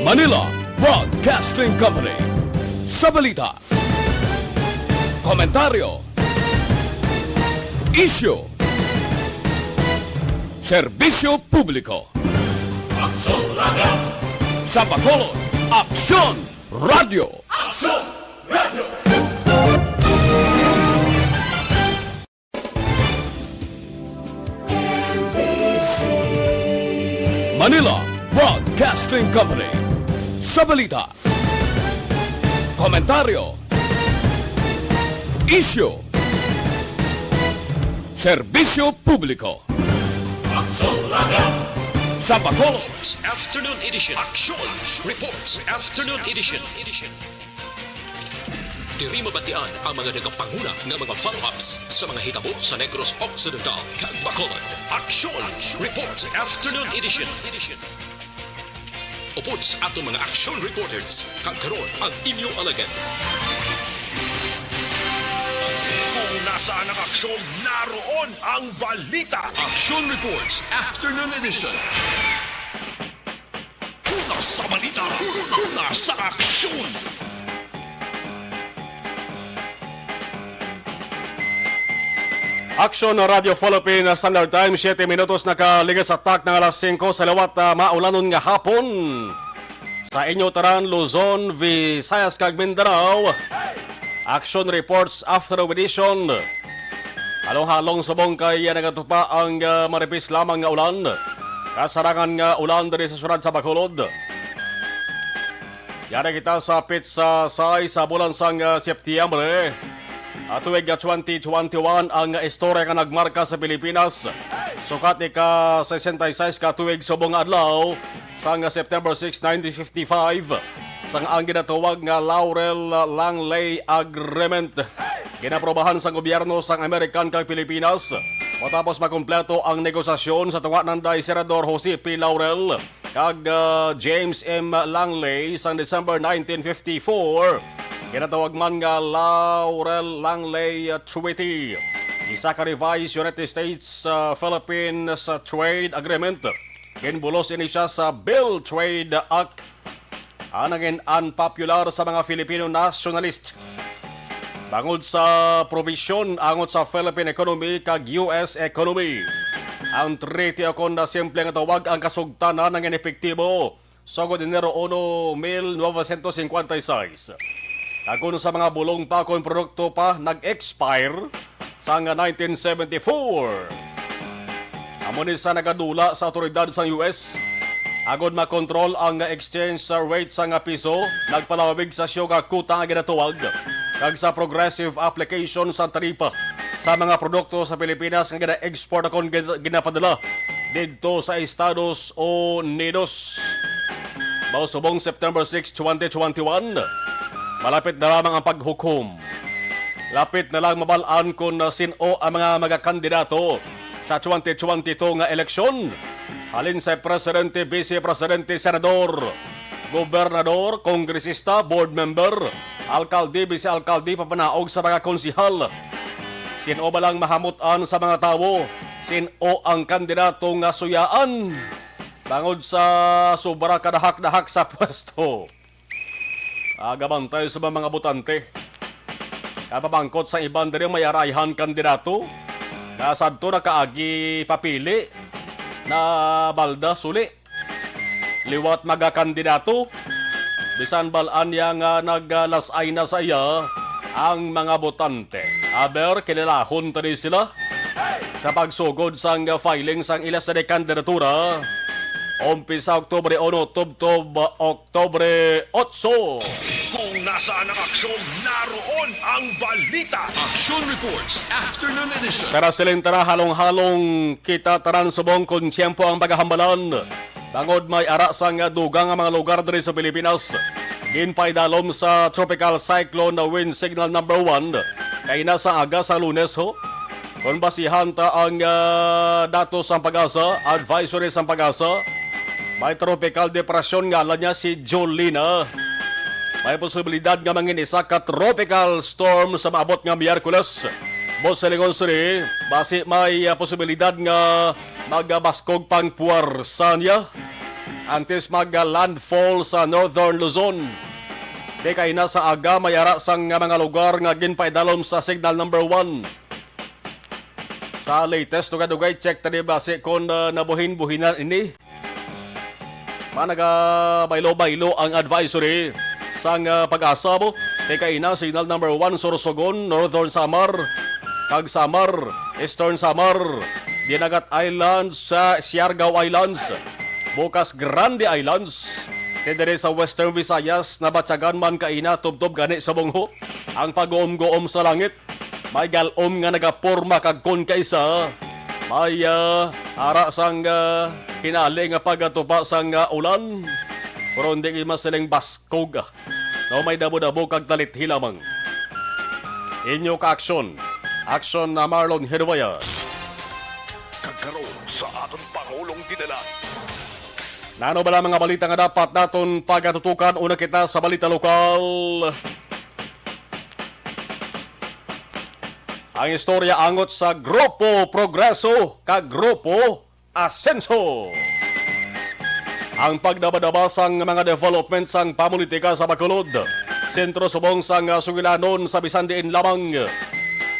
Manila Broadcasting Company. Sa balita, komentaryo, issue, serbisyo publiko. Aksyon Radio! Sa Bacolod, Aksyon Radio! Aksyon Radio! Manila Broadcasting Company. Sa balita, komentaryo, issue, serbisyo publiko. Aksyon Radio! Sa Bacolod, Afternoon Edition. Action Reports Afternoon Edition. Diri mabatian ang mga nagapanguna nga mga follow-ups sa mga hitabo sa Negros Occidental kag Bacolod. Action Reports Afternoon Edition. Upod sa ato mga action reporters, kag karon ang inyong alagad. Kung nasaan ang aksyon, naroon ang balita. Action Reports Afternoon Edition. Una sa balita, una sa aksyon. Aksyon Radio Philippine Standard Time, 7 minutos nakaligas sa tak ng alas 5 sa lawat maulanon nga hapon. Sa inyo taran, Luzon, Visayas kag Mindanao. Action Reports Afternoon Edition. Halong-halong subong kay nagatupa ang maripis lamang nga ulan. Kasarangan nga ulan diri sa syudad sa Bacolod. Yara kita sa pizza sa bulan sang Setyembre. Tuwig 2021 ang istorya nga nagmarka sa Pilipinas. Sukat ika 66 ka tuwig subong adlaw sang September 6, 1955. Sang ang ginatawag nga Laurel-Langley Agreement. Ginaprobahan sa gobyerno sang American kag Pilipinas. Matapos makumpleto ang negosasyon sa tunga ng Senador Jose P. Laurel kag James M. Langley sang December 1954. Ginatawag man nga Laurel-Langley Treaty. Isa ka revised United States-Philippines Trade Agreement. Ginbulos ini siya sa Bill Trade Act. Naging unpopular sa mga Filipino nationalist. Bangod sa provision angot sa Philippine economy kag US economy. Ang treaty akong na simple nga tawag ang kasugtanan ng inepektibo. Sogod Enero 1, 1956. Kung sa mga bulong pa kung produkto pa nag-expire sa 1974. Amon sa nagadula sa otoridad sa US. Agod makontrol ang exchange rate sa piso, nagpalawig sa sugar kuta nga ginatuwag. Kag sa progressive application sa taripa sa mga produkto sa Pilipinas nga gina-export akong ginapadala dito sa Estados Unidos. Mausubong September 6, 2021. Malapit na lamang ang paghukom. Lapit na lang mabalaan kung sino ang mga magakandidato sa 2022 nga eleksyon. Halin sa presidente, vice-presidente, senador, gobernador, kongresista, board member, alkalde, vice-alkalde, papanaog sa mga konsihal. Sino ba lang mahamutan sa mga tao? Sino ang kandidato nga suyaan? Bangod sa sobra kadahak-dahak sa pwesto. Agabantay sa mga butante. Kapabangkot sa ibang diri may arayhan kandidato. Nasadto na kaagi papili na balda suli. Liwat magakandidato. Bisan balaan niya nga naglasay na sa iya ang mga butante. Aber kililahon tani sila sa pagsugod sang filing sang ilas na kandidatura. Umpisa Oktubre 1, tubtob Oktubre 8. Kung nasaan ang aksyon, naroon ang balita. Action Reports Afternoon Edition. Tara silintara halong-halong kita taran subong kung tiyempo ang paghahambalan. Bangod may ara sang dugang ang mga lugar diri sa Pilipinas. Ginpaidalom sa tropical cyclone na wind signal number 1. Kay nasa aga sa Lunes ho. Kung basihan ta ang datos ng pag-asa, advisory sa pag-asa. May tropical depression nga niya si Jolina. May posibilidad nga mangin isa ka tropical storm sa maabot nga Miyerkules. Boss Saligon Suri, basi may posibilidad nga magabaskog pang puwersa niya. antes mag-landfall sa Northern Luzon. Di kay na sa aga mayara sang mga lugar nga ginpaidalom sa signal number 1. Sa latest dugay check tani base kon nabuhin-buhinan ini. Managa baylo-baylo ang advisory sang pag-asa mo. Di kay na signal number 1 Sorsogon, Northern Samar, kag Samar, Eastern Samar, Dinagat Islands sa Siargao Islands, Bukas Grande Islands, Tidere sa Western Visayas na batsagan man kaina tubtob gani sa bungho. Ang pag-uom-goom sa langit, may galom nga nagaporma kag kon kaisa. May ara sang hinali nga pagatupa sang ulan. Pero hindi masiling baskog. No, may dabo-dabo kag talit hilamang. Inyo ka aksyon. Aksyon na Marlon Hirwaya. Kagkaroon sa aton Pangulong dinala. Nano ba mga balita nga dapat naton pagatutukan? Una kita sa balita lokal. Ang istorya angot sa Grupo Progreso kag Grupo Asenso. Ang pagdabadaba sang mga development sang pamulitika sa Bacolod. Sentro subong sang sugilanon sa bisan diin lamang.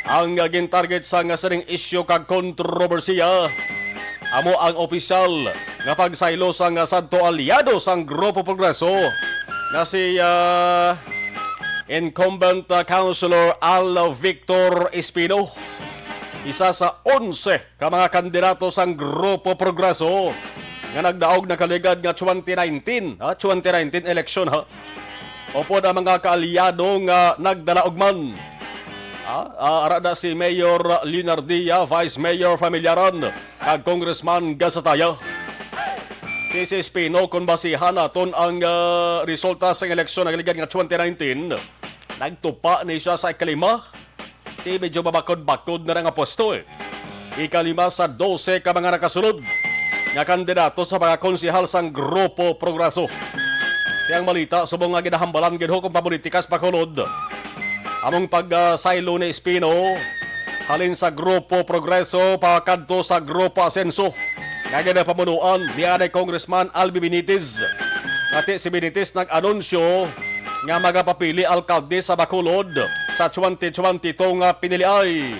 Ang gintarget sang sining isyu kag kontrobersiya. Amo ang opisyal nga pagsaylo sang sadto aliado sang Grupo Progreso nga si incumbent Councilor Al Victor Espino. Isa sa 11 ka mga kandidato sang Grupo Progreso nga nagdaog na kaligad nga 2019 election ha. Opo na mga kaalyado nga nagdala og man. Arada si Mayor Leonardia, Vice Mayor Familiaran, kag Congressman Gasataya. Si Espino kung basihan naton ang resulta sa eleksyon ng kaligad nga 2019, nagtupa ni siya sa ikalima. Di medyo mabakod-bakod na nga posto eh. Ikalima sa 12 ka mga nakasunod nga kandidato sa mga konsihal sang Grupo Progreso. Kaya ang malita, subong nga ginahambalan ginho kung papolitikas Bacolod. Among pag-silo ni Espino, halin sa Grupo Progreso, pakadto sa Grupo Asenso. Kaya na pamunuan ni anay Congressman Albi Benitez. Ati si Benitez nag-anunsyo nga magapapili alkalde sa Bacolod sa 2022 nga piniliay.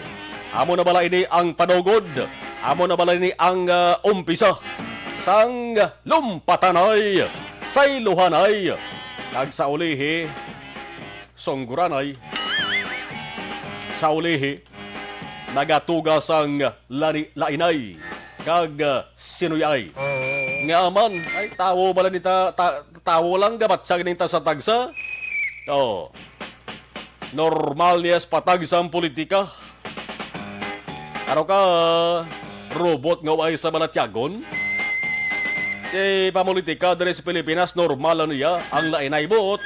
Amo na bala ini ang panugod. Amo na bala ini ang umpisa sang lumpatanay, sayluhanay, kag sa ulihi, songguranay. Sa ulihi, nagatugas ang lainay, kag sinuyay. Nga man, ay tawo bala nita, tawo lang gabatsag nita sa tagsa. Oh, normal niyas patagsang politika. Ano ka, robot nga ay sa Balatyagon? Pamulitika dari sa Pilipinas, normal niya ang lainay bot.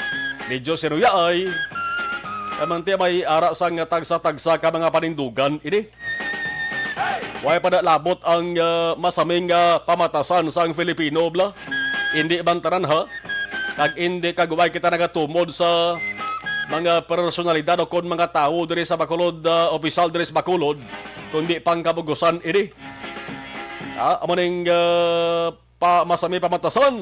Medyo sinuyay. Amang may ara sang tagsa-tagsa ka mga panindugan, ini. Way pada labot ang masaming pamatasan sang Filipino, bla. Hindi bantaran ha. Kag hindi kagway kita nagatumod sa mga personalidad o kon mga tao diri sa Bacolod, opisyal diri sa Bacolod, kundi pang kabugusan, ini. Amo ning masami pamatasan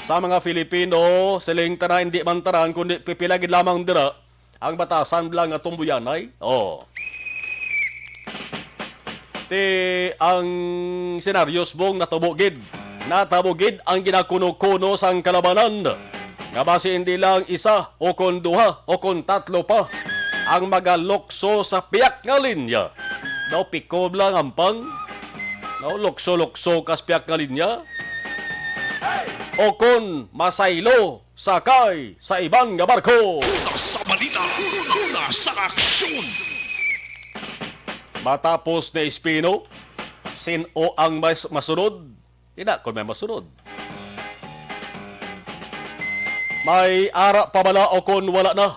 sa mga Filipino, siling tana hindi bantaran, kundi pipilagid lamang dira. Ang batasan lang nga tumbuyanay. Oh. Ang senaryos mong natabugid. Natabugid ang ginakuno-kuno sang kalabanan. Nga base hindi lang isa o kon duha o kon tatlo pa ang magalokso sa piyak nga linya. Daw pikob lang ang pang. Daw lokso-lokso kas piyak nga linya. O kon masaylo sakay sa ibang nga barko. Una sa balita, una sa aksyon. Matapos na Espino, sino ang masunod? Tidak kung may masunod. May ara pa bala o kung wala na?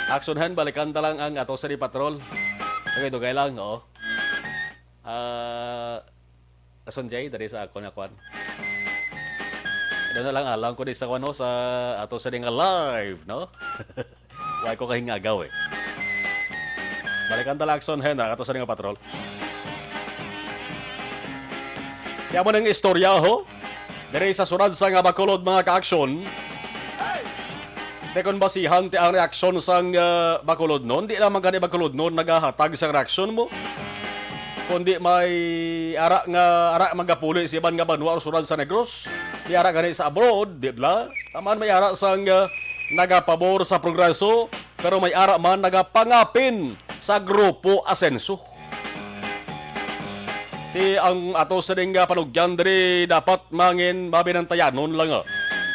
Aksonhan, balikan ta lang ang ato sa patrol. Okay, dugay lang, oo. Asunjay, dari sa ako na kwan. Ito na lang alam ko di sa kwan, no? Sa ato sa nga live, no? Huwag ko kahingagaw, eh. Balikan ta lang, Aksonhan, ato sa nga patrol. Kaya mo ng istorya ho. Dere sa sunod sa nga Bacolod mga ka-aksyon. Tekon basihan ti ang reaksyon sang Bacolod noon. Di naman gani Bacolod noon nagahatag sa reaksyon mo. Kundi may ara magapuli si Iban nga Banwa o sunod sa Negros. Di ara gani sa abroad, di ba? Taman may ara sang nagapabor sa progreso. Pero may ara man nagapangapin sa grupo Asenso. Ti ang ato sa ding panugyan diri dapat mangin mabinantayanon lang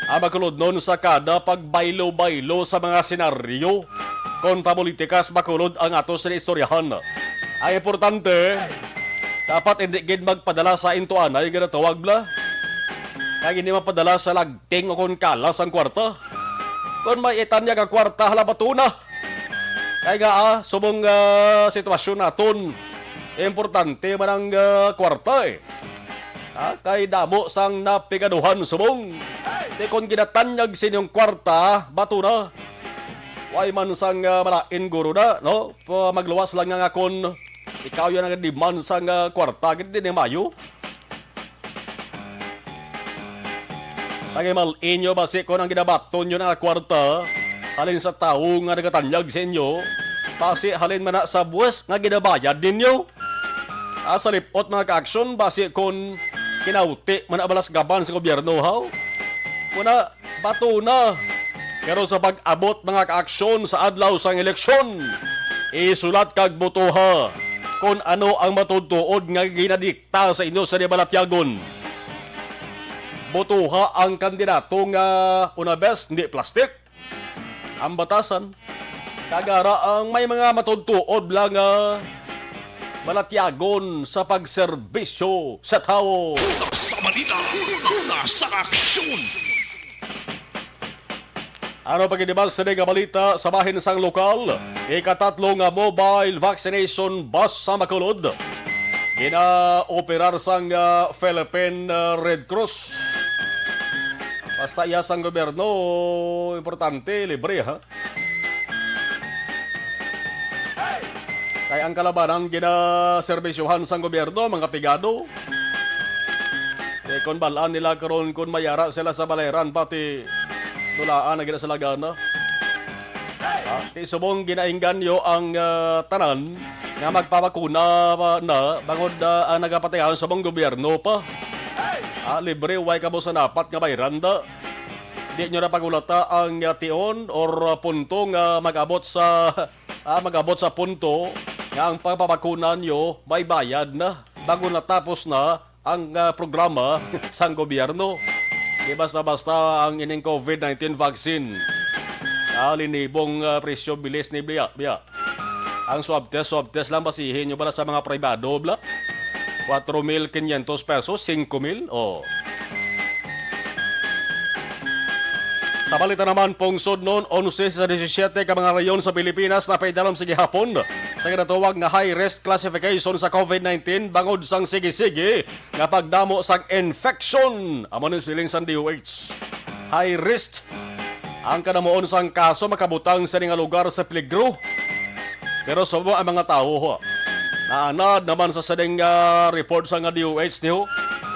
ang Bacolod noon sa kada pagbaylo-baylo sa mga senaryo kon papolitikas Bacolod ang ato sa istoryahan. Ang importante, dapat hindi gid magpadala sa intuanay gana tawag bla. Kaya hindi mapadala sa lagting o kon kalas ang kwarta. Kung may itanya ka kwarta, halabatuna. Kaya nga, subong sitwasyon naton, importante man ang kwarta eh. Kay damo sang napigaduhan subong. Di kung ginatanyag sa inyong kwarta, batuna. Way man sang malain guro na, no? Magluwas lang nga kon ikaw yan ang demand sang kwarta, gindi ni Mayo. Tagimal inyo basi ko nang ginabaton nyo na kwarta, halin sa tao nga nagatanyag sa inyo, basi halin man na sa buwes nga ginabayad ninyo. Sa lipot mga ka-aksyon, basi kon kinauti man abalas gaban sa gobyerno, haw? Muna, bato na. Pero sa pag-abot mga ka-aksyon sa adlaw sang eleksyon, isulat kag botoha kung ano ang matutuod nga ginadikta sa inyo sa Dibalatyagon. Botoha ang kandidato nga una best, hindi plastic. Ang batasan, kagara ang may mga matutuod lang balatyagon sa pagserbisyo sa tao. Sa balita, nasa aksyon. Ano pagkidibal sa nga balita sa bahin sang lokal? Ikatatlo nga mobile vaccination bus sa Bacolod. Gina-operar sang Philippine Red Cross. Basta iya sang gobyerno, importante, libre ha. Kaya ang kalabanan gina-servisyohan sang gobyerno, mga pigado. Kung balaan nila karon kung mayara sila sa baleran, pati tulaan na gina sila gana. Ti subong ginainggan yo ang tanan nga magpapakuna na bangod ang nagapatayan sa mong gobyerno pa. Libre way kamo sa napat nga bayranda. Di nyo na pagulata ang tion or punto nga magabot sa punto nga ang pagpapakunan nyo may bayad na bago natapos na ang programa sang gobyerno. Di basta-basta ang ining COVID-19 vaccine. Linibong presyo bilis ni biya. Ang swab test lang basihin nyo pala sa mga pribado bla. 4,500 pesos, 5,000. Oh. Sa balita naman, pungsod noon, 11 sa 17 ka mga rayon sa Pilipinas na paidalam sige hapon sa ginatawag nga high-risk classification sa COVID-19 bangod sang sige-sige nga pagdamo sang infection. Amo ng siling sang DOH. High risk ang kanamoon sang kaso makabutang sa nga lugar sa peligro. Pero subo ang mga tao ho. Naanad naman sa sading report sa nga DOH niyo,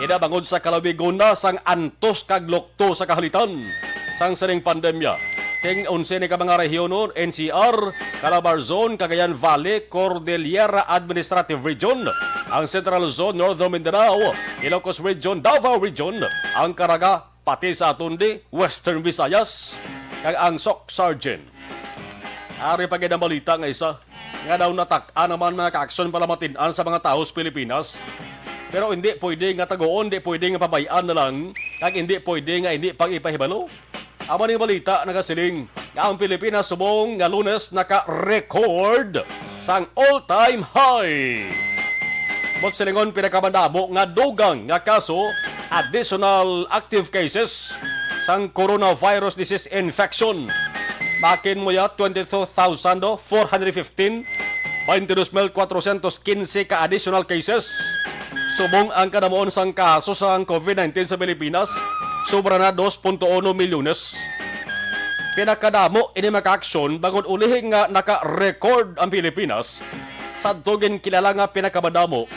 ida bangod sa kalabigon na sang antos kag lokto sa kahalitan sang sading pandemya. Ting 11 ni ka mga rehiyon nun, NCR, Calabar Zone, Cagayan Valley, Cordillera Administrative Region, ang Central Zone, Northern Mindanao, Ilocos Region, Davao Region, ang Caraga, pati sa atundi, Western Visayas, kag ang SOC Sergeant. Ari pagid ang balita nga isa, nga daw natak-an naman mga ka-aksyon pala matin-an sa mga tao sa Pilipinas. Pero hindi pwede nga tagoon, hindi pwede nga pabayaan na lang, kag hindi pwede nga hindi pang ipahibalo. Amo ning balita nagasiling nga ang Pilipinas subong nga Lunes naka-record sang all-time high. Bot silingon pinakamandamo nga dugang nga kaso, additional active cases sang coronavirus disease infection. Makin mo ya 22,415, 22,415 ka additional cases. Subong ang kanamoon sang kaso sang COVID-19 sa Pilipinas, sobra na 2.1 milyones. Pinakadamo ini maka-aksyon bangod ulihin nga naka-record ang Pilipinas sa tugin kilala nga pinakamadamo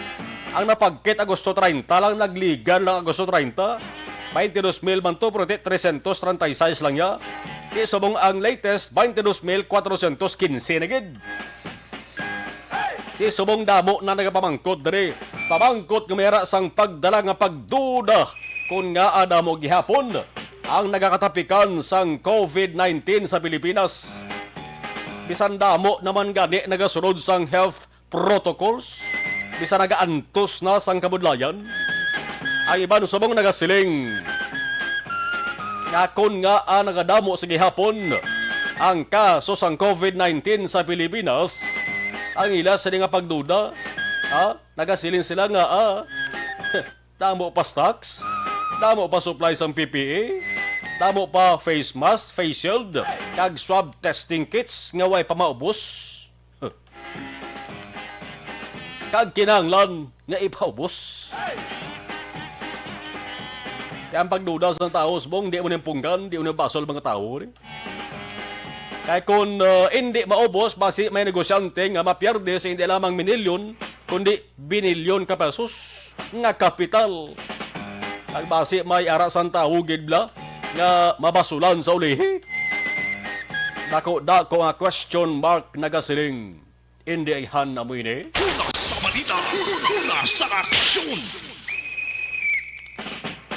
Ang napagkit Agosto 30 lang, nagligan lang Agosto 30. 22,000 man to, pero 336 lang ya. Di subong ang latest, 22,415 na gid. Di subong damo na nagapamangkot diri. Pamangkot kumera sang pagdala nga pagduda kung nga adamo gihapon ang nagakatapikan sang COVID-19 sa Pilipinas. Bisan damo naman gani nagasunod sang health protocols. Bisan nagaantos na sang kabudlayan. Ang iban subong nagasiling nga kung nga nagadamo sa gihapon ang kaso sang COVID-19 sa Pilipinas, ang ila sa nga pagduda, nagasilin sila nga, damo pa stocks, damo pa supply sang PPE, damo pa face mask, face shield, kag swab testing kits nga way pamaubos. Kag kinahanglan nga ipaubos. Kaya ang pagduda sa tao, subong, di mo nimpunggan, di mo nabasol mga tao. Kaya kung hindi maubos, basi may negosyante nga mapiyerde sa hindi lamang minilyon, kundi binilyon ka pesos nga kapital. Kag basi may arasan tao, gidla, nga mabasulan sa ulihi. Dako nga question mark nagasiling, hindi ay han na mo ini. Una sa balita, una sa aksyon.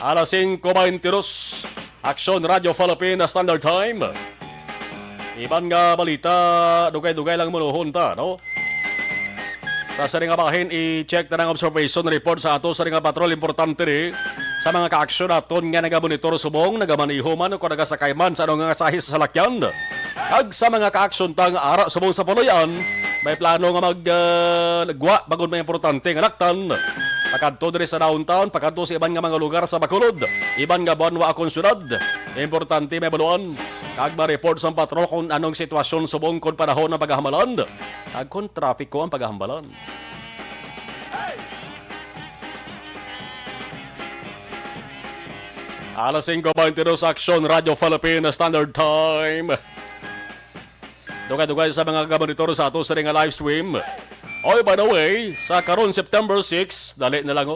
Alas 5:22, Aksyon Radio Philippine Standard Time. Iban nga balita, dugay-dugay lang muluhon ta, no? Sa saring nga bahin, i-check na ng observation report sa ato sa ring nga patrol. Importante rin sa mga ka-aksyon naton nga nagamonitor subong, nagamaniho man o nagasakay man sa anong nga sahis sa lakyan. Kag sa mga ka-aksyon tang ara subong sa puluyan, may plano nga nagwa bagon may importante nga laktan. Pagkanto diri sa downtown, pagkanto sa iban nga mga lugar sa Bacolod, iban nga buwan akong syudad. Importante may baluan. Kag ma-report sa patrol kung anong sitwasyon subong kung panahon ng paghahambalan. Kag kung trapiko ang paghahambalan. Alas 5:22 sa Aksyon Radio Philippine Standard Time. Dugay-dugay sa mga kabonitor sa ato sa ring live stream. Oy, by the way, sa karon September 6, dali na lang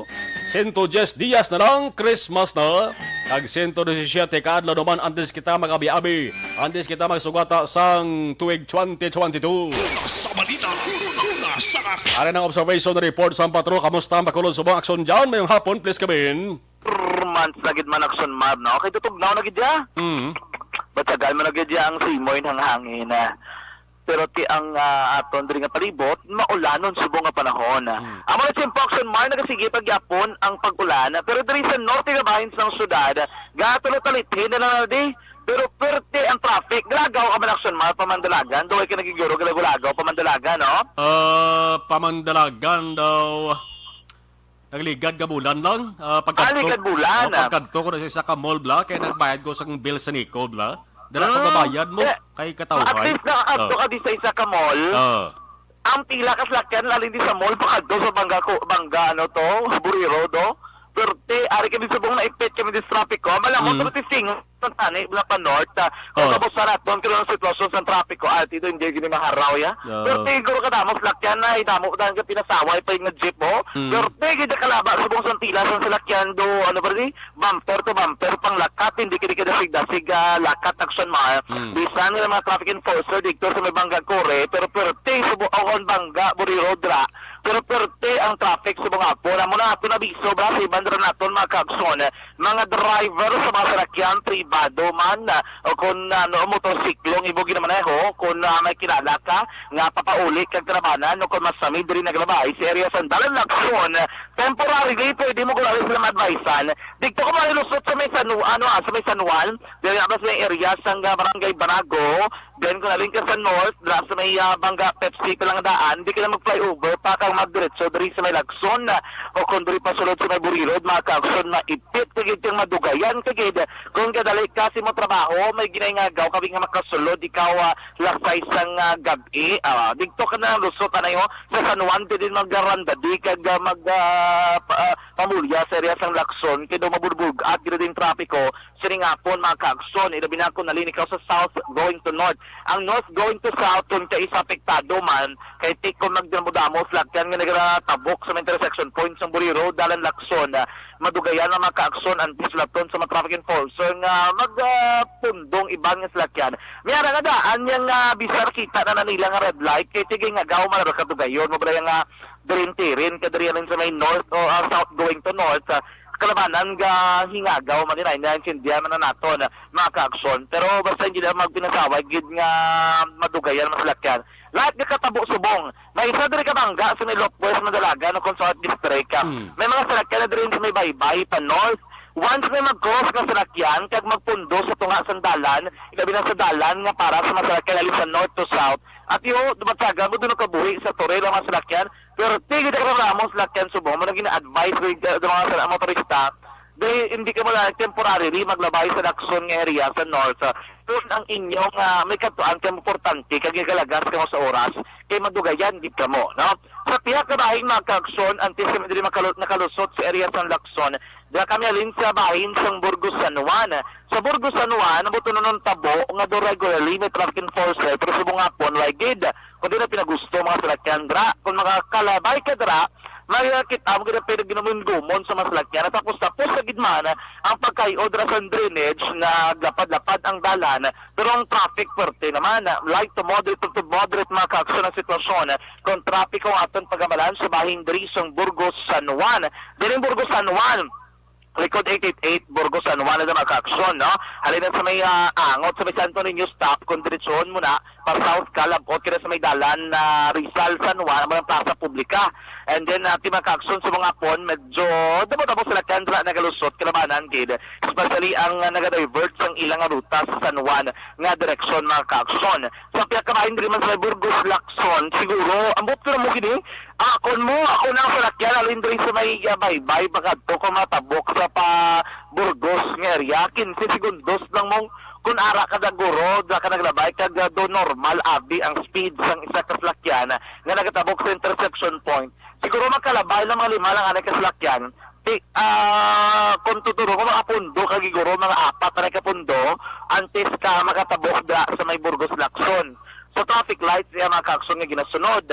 110 dias na lang, Christmas na. Kag 117 kaadlaw naman antes kita mag-abi-abi. Antes kita magsugata sang tuig 2022. Una sa balita, una sa aksyon. Ari ng observation report sa patrol. Kamusta ang Bacolod subong aksyon dyan? Mayong hapon, please kabin. Months na gid man akson mab no kay tutugnaw na gid ya. Batagal man na gid ya ang simoy ng hangin na. Pero ti ang aton diri nga palibot maulanon subong nga panahon. Amo na sin Poxon Mar nagasige pagyapon ang pag-ulan pero diri sa norte nga bahin ng syudad gatulot-talitin na lang di. Pero perte ang traffic. Galagaw ka man Akson Mar pamandalagan. Doy ka nagiguro galagaw pamandalagan no? Pamandalagan daw. Nagligad ka bulan lang. Ligad bulan. Pagkanto ko na sa isa ka mall bla, kaya nagbayad ko sa bill sa Nicole bla. Dala ka babayad mo kay katawhan. At least nakakadto ka di sa isa ka mall. Ang pila ka slakyan lalin di sa mall pakadto sa bangga ano to, Buriro do. Pero ari kami subong na ipit kami di traffic ko. Malamon to sing tani bla pa north. Kung tapos sa naton kung ang sitwasyon sa traffic ko at ito hindi gini maharaw ya. Pero siguro ka damo slakyan na idamo dan ka pinasaway pa yung jeep mo. Pero gid kalaba subong sa tila sa salakyan do ano ba di bumper to bumper pang lakat hindi kini kada sigda lakat Akson Mar. Bisan nila mga traffic enforcer dito sa may bangga kore pero subong on bangga Buriro dra. Pero ang traffic subong apo na muna ato na biso ba sa ibandra naton mga Akson mga driver sa mga salakyan pribado man o kung motorsiklong ibo ginamaneho kung may kilala ka nga papauli kag trabanan o kung masami diri naglabay sa area sa dalan Akson temporarily pwede mo gulawin sila ma-advisean dito ko marilusot sa may sa may San Juan dili na sa may area sa barangay Banago then kung naling ka sa north sa may bangga Pepsi ka lang daan hindi ka na mag-flyover pa kang magdiretso diri sa may Lagson o kung diri pa sulod sa may Burirod mga Akson na ipit kagid yung madugayan kagid kung kadali kasi mo trabaho may ginayngagaw kami nga makasulod ikaw lasay sang gabi dito ka na lusot na yo sa San Juan din maggaranda di kag pamulya sa area sang Lagson kay do maburbog at gid din trapiko kini nga po mga kaaksyon, ilabi na kung nalin ikaw sa south going to north. Ang north going to south, kung ka isa apektado man, kay tikong magdamudamos, lakyan nga nagtabok sa intersection points ng Buri Road, Dalan Lacson, madugayan ang mga kaaksyon antis lapton sa mga traffic enforcer nga magpundong ibang nga salakyan. Mayara nga daan yung bisar kita na nanila nga red light, kay tigay nga gaw man katugayon, mabra nga dirin-tirin, kadiriyanin sa may north o south going to north, kalabanan nga hingagaw man nila, inaintindihan man na nato na mga kaaksyon. Pero basta hindi na magpinasaway, gid nga madugayan masalakyan. Lahat nga katabo subong. May isa diri kabangga sa may Lokboys na dalaga no Consort District. May mga salakyan na diri sa may baybay pa north. Once may mag-cross ng salakyan, kag magpundo sa tunga sa dalan, ilabi na sa dalan nga para sa mga salakyan alis sa north to south. At yung dumatsaga mo doon kabuhi sa Torero mga salakyan, pero tigil na karamos salakyan subong, mo na gina-advise ng mga motorista, dahil hindi ka mo na temporarily maglabay sa Lacson nga area sa north. Doon ang inyong may katuan kay importante, kag galagas ka mo sa oras, kay madugayan di ka mo. No? Sa piyak na bahing mga kaaksyon, antes kami dili nakalusot sa area sa Lacson, dila kami alin sa bahin sa Burgos San Juan. Sa Burgos San Juan, nabuto na nung tabo, nga do regularly may traffic enforcer, pero subong nga po, gid, kung di na pinagusto mga salakyan dra, kung makakalabay ka dra, makikita mo gina pwede ginamun-gumon sa masalakyan. At tapos sa gidman, ang pagkayod rasan drainage na lapad-lapad ang dalan, pero ang traffic perte naman, light to moderate mga kaaksyon ang sitwasyon, kung traffic ang aton pagamalan sa bahing Drisong Burgos San Juan. Dining Burgos San Juan, Record 888, Burgos San Juan na mga kaaksyon, no? Halina sa may angot sa may Santo Niño stop, kung diretsyon muna, para south kalabot, kaya sa may dalan na Rizal San Juan, mga plaza publika. And then, mga kaaksyon sa mga pon, medyo damo-damo sila kandra nagalusot, kalabanan, kid. Especially ang naga-divert sa ilang ruta sa San Juan, nga direksyon mga kaaksyon. Sa pinakamahin rin man sa may Burgos Lacson, siguro, ang buto na mo kini, ako na sa lakyan, alin rin sa may baybay, baka to kung matabok sa pa Burgos nga area, 15 segundos lang mong kung ara ka naguro, da ka naglabay, kag do normal, abi ang speed sang isa kaslakyan, nga nagatabok sa intersection point. Siguro magkalabay lang mga 5 lang anay kaslakyan, kung tuturo ko mga pundo, kagiguro mga 4 na kapundo, antes ka makatabok da sa may Burgos Lacson. So traffic lights yung mga kaaksyon nga ginasunod.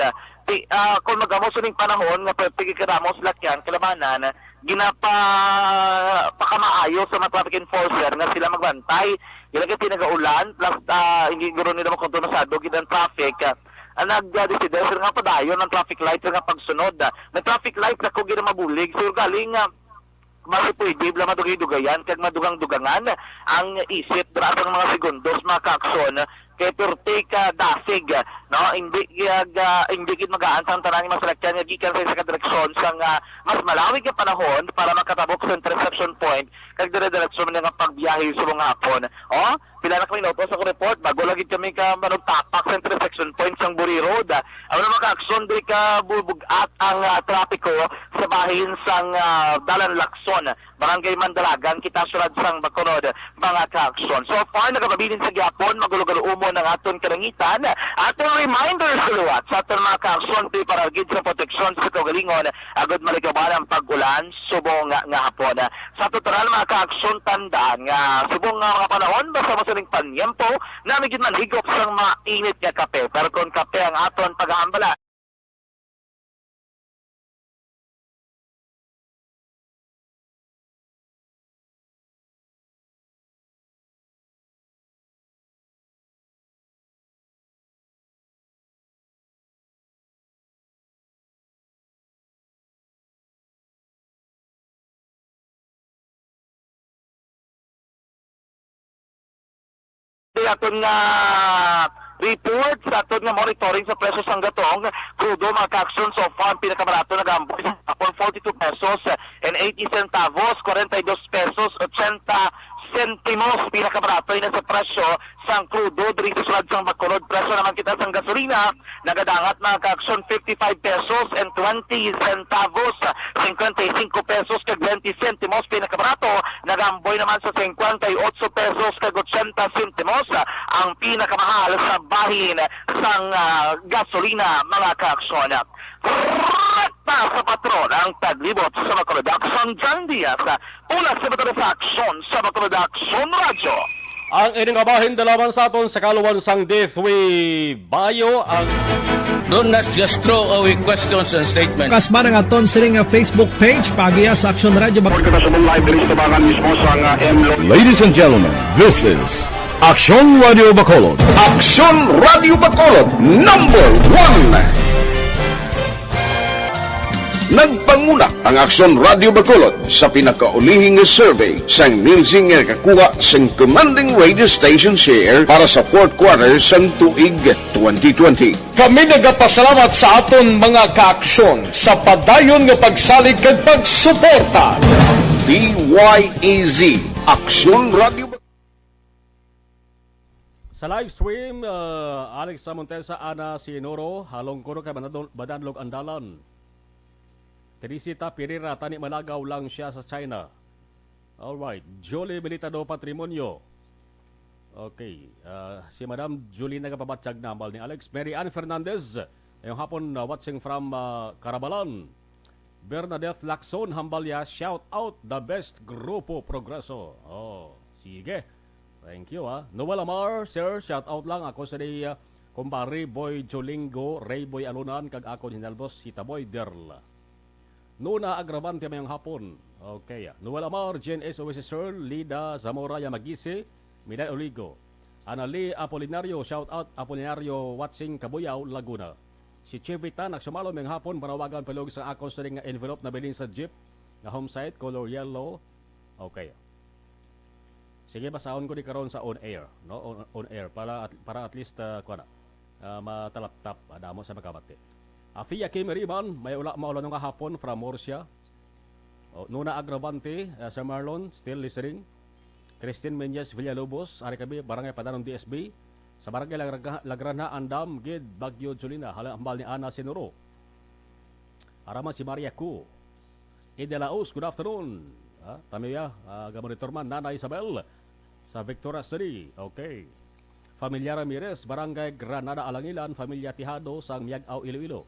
Kung magamos uning panahon nga pwede karamos lakyan, kalabanan, pakamaayo sa mga traffic enforcer nga sila magbantay. Ilagay pinagaulan, plus hindi guro nila makontunosado, ginang traffic. Nag-decide sila nga padayon ng traffic light nga pagsunod. May traffic light na kung ginamabulig, so galing mas pwede bla madugay-dugayan, kag madugang-dugangan ang isip dra sa mga segundos mga kaaksyon kay perti ka dasig, no? Hindi gid magaan sa tanang masalakyan nga gikan sa direksyon sang mas malawig nga panahon para makatabok sa intersection point kag dire-diretso man nga pagbiyahe sa mga hapon. Pila na kami notos sa report bago lagi kami ka manugtapak sa intersection point sang Buri Road. Ang mga kaaksyon di ka bubugat ang trapiko sa bahin sang Dalan Lacson, Barangay Mandalagan, kita sulad sang Bacolod, mga kaaksyon. So far nakababilin sa gyapon magulog-ulo ng aton karangitan. Aton reminders luwat sa aton mga kaaksyon para gid sa proteksyon sa kagalingon agud malikaban ang pag-ulan subong nga hapon. Sa total mga kaaksyon tandaan nga subong nga mga panahon basta masaling panyempo na may gid manhigop sang mainit nga kape. Pero kung kape ang aton pag-aambala, aton nga report sa aton nga monitoring sa presyo sang gatong crudo mga kaaksyon so far pinakamarato nagamboy sa 42 pesos and 80 centavos, 42 pesos 80 sentimos pinakamarato na sa presyo sang crudo diri sa sulad sang Bacolod. Presyo naman kita sang gasolina nagadangat mga kaaksyon 55 pesos and 20 centavos, 55 pesos kag 20 sentimos pinakamarato nagamboy naman sa 58 pesos kag 80 sentimos ang pinakamahal sa bahin sang gasolina mga kaaksyon. rekta sa patron ang taglibot sa Bacolod Action Jan Diaz. Ulas sa Bacolod Action sa Bacolod Action Radio. Ang iningabahin dalaman sa aton sa kaluwan sang Deathway Bayo ang Do not just throw away questions and statements. Kasma ng aton sining Facebook page pagiya sa Action Radio. Ladies and gentlemen, this is Action Radio Bacolod. Aksyon Radio Bacolod #1. Nagpanguna ang Aksyon Radio Bacolod sa pinakaulihing survey sang Nielsen nga kakuha sang commanding radio station share para sa fourth quarter sang tuig 2020. Kami nagapasalamat sa aton mga kaaksyon sa padayon nga pagsalig kag pagsuporta. DYAZ Aksyon Radio Bacolod. sa live stream, Alex Samontesa, Ana Sinoro, halong kuno kay Badanlog Andalan. Teresita Pereira, tani malagaw lang siya sa China. Alright, Jolie Belitado Patrimonio. Okay, si Madam Julie nagapabatsyag na ambal ni Alex. Mary Ann Fernandez, ngayong hapon watching from Carabalan. Bernadette Lacson Hambalya, shout out the best Grupo Progreso. Oh, sige. Thank you Noel Amar, sir, shout out lang ako sa di kumpare Boy Jolingo, Ray Boy Alunan, kag ako ni Nalbos, Sita Boy Derla. Nuna Agravante mayong hapon. Okay, Noel Amar, Jen S. Sir, Lida Zamora Yamagisi, Miday Oligo. Anali Apolinario, shout out Apolinario watching Kabuyaw, Laguna. Si Chivita nagsumalo mayong hapon, panawagan palog sa ako sa ring envelope na bilin sa jeep, na home site, color yellow. Okay. Sige, basahon ko di karon sa on air, no? On air para at least matalap-tap adamo sa makabati. Afia Kim Riban, may maulan nga hapon from Murcia. Nuna Agravante, sa Marlon, still listening. Christine Menyes Villalobos, ari kami barangay Padanon DSB. Sa barangay Lagranha Andam, Gid Bagyo Julina, halambal ni Ana Sinuro. Arama si Maria Ku. Idelaos, good afternoon. Tamiya, gamonitor man, Nana Isabel sa Victoria City. Okay. Familia Ramirez, Barangay Granada Alangilan, Familia Tihado sa Miagaw Iloilo.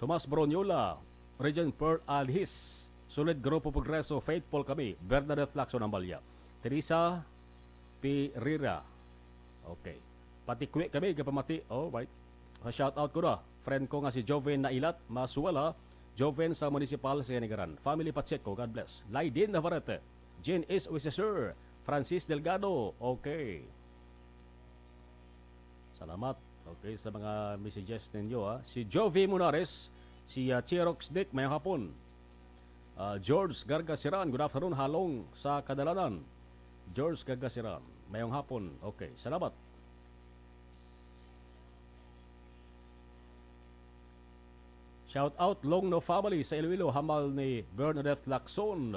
Tomas Bronyola, Regent Pearl Alhis, Sulit Grupo Progreso, Faithful kami, Bernadette Lacson Ambalya. Teresa Pirira. Okay. Pati kuwi kami kapamati. Oh, right. Shout out ko na. Friend ko nga si Joven Nailat, Masuwala, Joven sa Municipal sa Yanigaran. Family Pacheco, God bless. Laidin Navarrete, Jen S. Sir, Francis Delgado. Okay. Salamat. Okay, sa mga messages ninyo. Si Jovi Munares, si Cherox Dick, may hapon. George Gargasiran, good afternoon, halong sa Kadalanan. George Gargasiran, mayong hapon. Okay, salamat. Shout out Long No Family sa Iloilo, hambal ni Bernadette Lacson.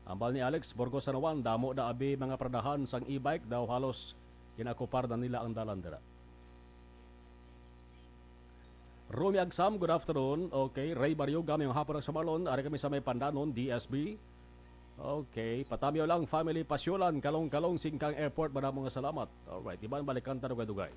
Hambal ni Alex Borgosanawan, damo na abi mga pradahan sang e-bike daw halos kinakupar na nila ang dalandera. Rumi Agsam, good afternoon. Okay, Ray Baryoga, may hapon ng Samalon. Ari kami sa may Pandanon, DSB. Okay, Patamyo lang, family pasyolan, kalong-kalong, Singkang Airport. Maraming salamat. Alright, iban balikan tanong-dugay.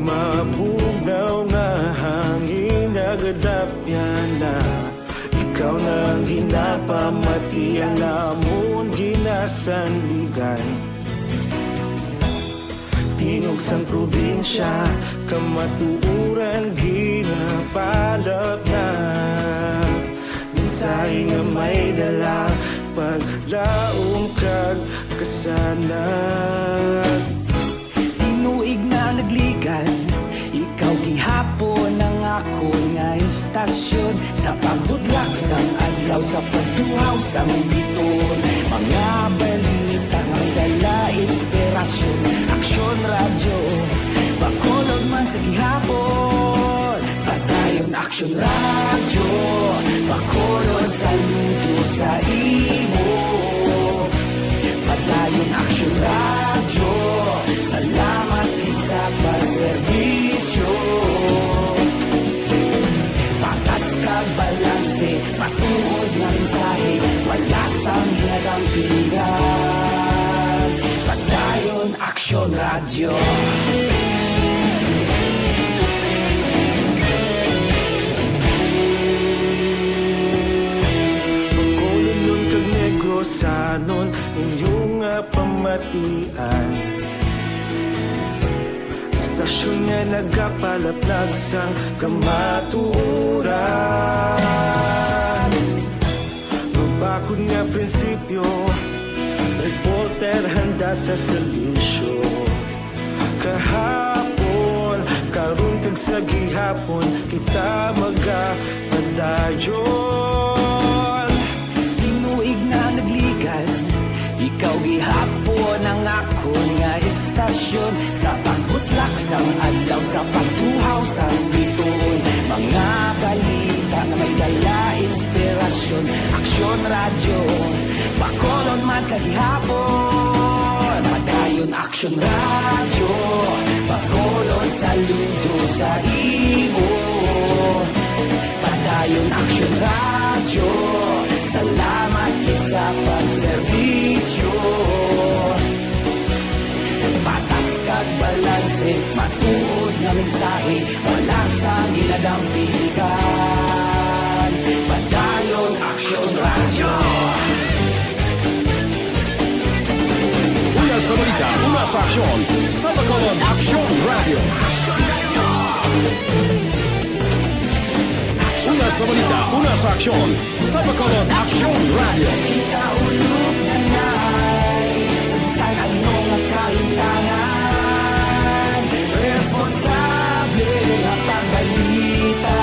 Mabugaw nga hangin nagadapyan na ikaw nang ginapamatian namon ginasandigan. Tingog sang probinsya kamatuuran ginapalap na minsay nga may dala paglaom kag kasanan. Nagligan, ikaw gihapon ang ako nga istasyon sa pagbudlak sang adlaw sa pagtuhaw sa biton. Mga balita ang dala inspirasyon, Aksyon Radio Bacolod man sa gihapon. Padayon Aksyon Radio Bacolod, saludo sa imo. Padayon Radyo. Salamat sa pagserbisyo. Patas kag balanse, patuod na mensahe, wala sang hinadampingan. Padayon Aksyon Radyo. Sanon inyong pamatian, stasyon nga nagapalaplag sang kamaturan. Mabakod nga prinsipyo, reporter handa sa serbisyo. Kahapon, karun kag sa gihapon, kita magapadayon. Tinuig na nagligan, ikaw gihapon ang akon nga istasyon. Sa pagbutlak sang adlaw, sa pagtuhaw sang bituon, mga balita na may dala inspirasyon. Aksyon Radyo, Bacolod man sa gihapon. Padayon Aksyon Radyo, Bacolod saludo sa imo. Padayon Aksyon Radyo, salamat sa pagserbisyo. Patas kag balanse, matuod na mensahe, wala sang ginadampigan. Padayon Aksyon Radyo. Una sa balita, una sa aksyon, sa Bacolod Aksyon Radio. Una sa balita, una sa aksyon, sa Bacolod Aksyon Radio. Kita ulog na na'y samsan ang mga kahintangan. Responsable na pagbalita,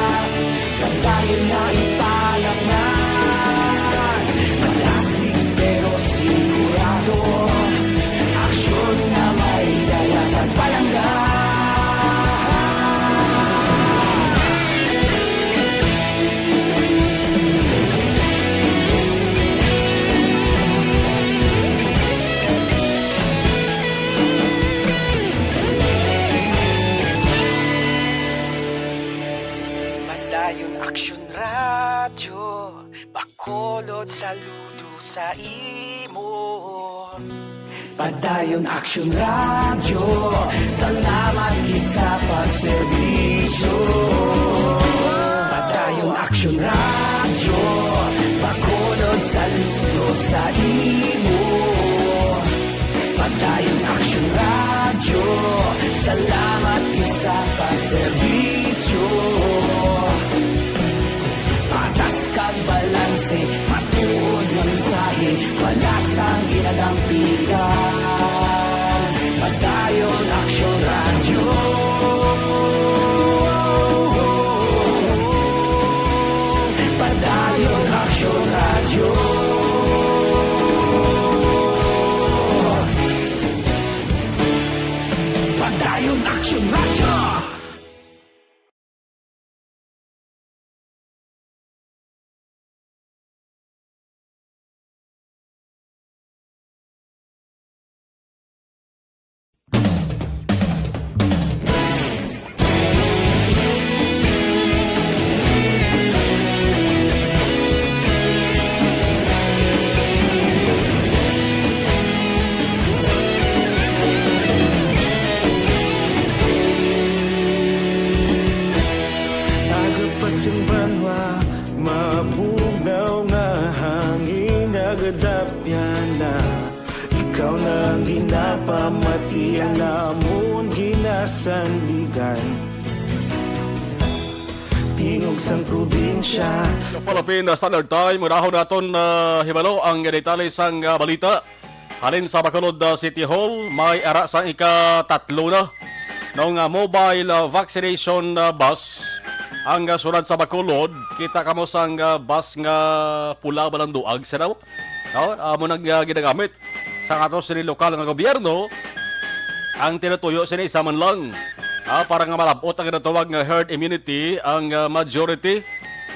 kagaya na italak na. Malasig pero sigurado, aksyon na may dala at palangga. Padayon Aksyon Radyo, Bacolod saludo sa imo. Padayon Aksyon Radyo, salamat gid sa pagserbisyo. Padayon Aksyon Radyo, Bacolod saludo sa imo. Padayon Aksyon Radyo, salamat gid sa pagserbisyo. Patas kag balanse, matuod na mensahe, wala sang ginadampigan. Padayon Aksyon Radyo. Padayon Aksyon Radyo. Padayon Aksyon Radyo. Agapasang banwa, mabugnaw nga hangin, agadapyan na. Ikaw na ang ginapamatian, namon ginasandigan. Tingog sang probinsya. Philippine Standard Time, unahon naton hibalo ang detalye sang balita. Halin sa Bacolod City Hall, may ara sang ika-3 na ng mobile vaccination bus. Ang sunod sa Bacolod, kita kamo sang bus nga pula balang duag sila mo. Amo nang ginagamit sa ato sini lokal nga gobyerno. Ang tinutuyo sini isa man lang para nga malabot ang ginatawag nga herd immunity, ang majority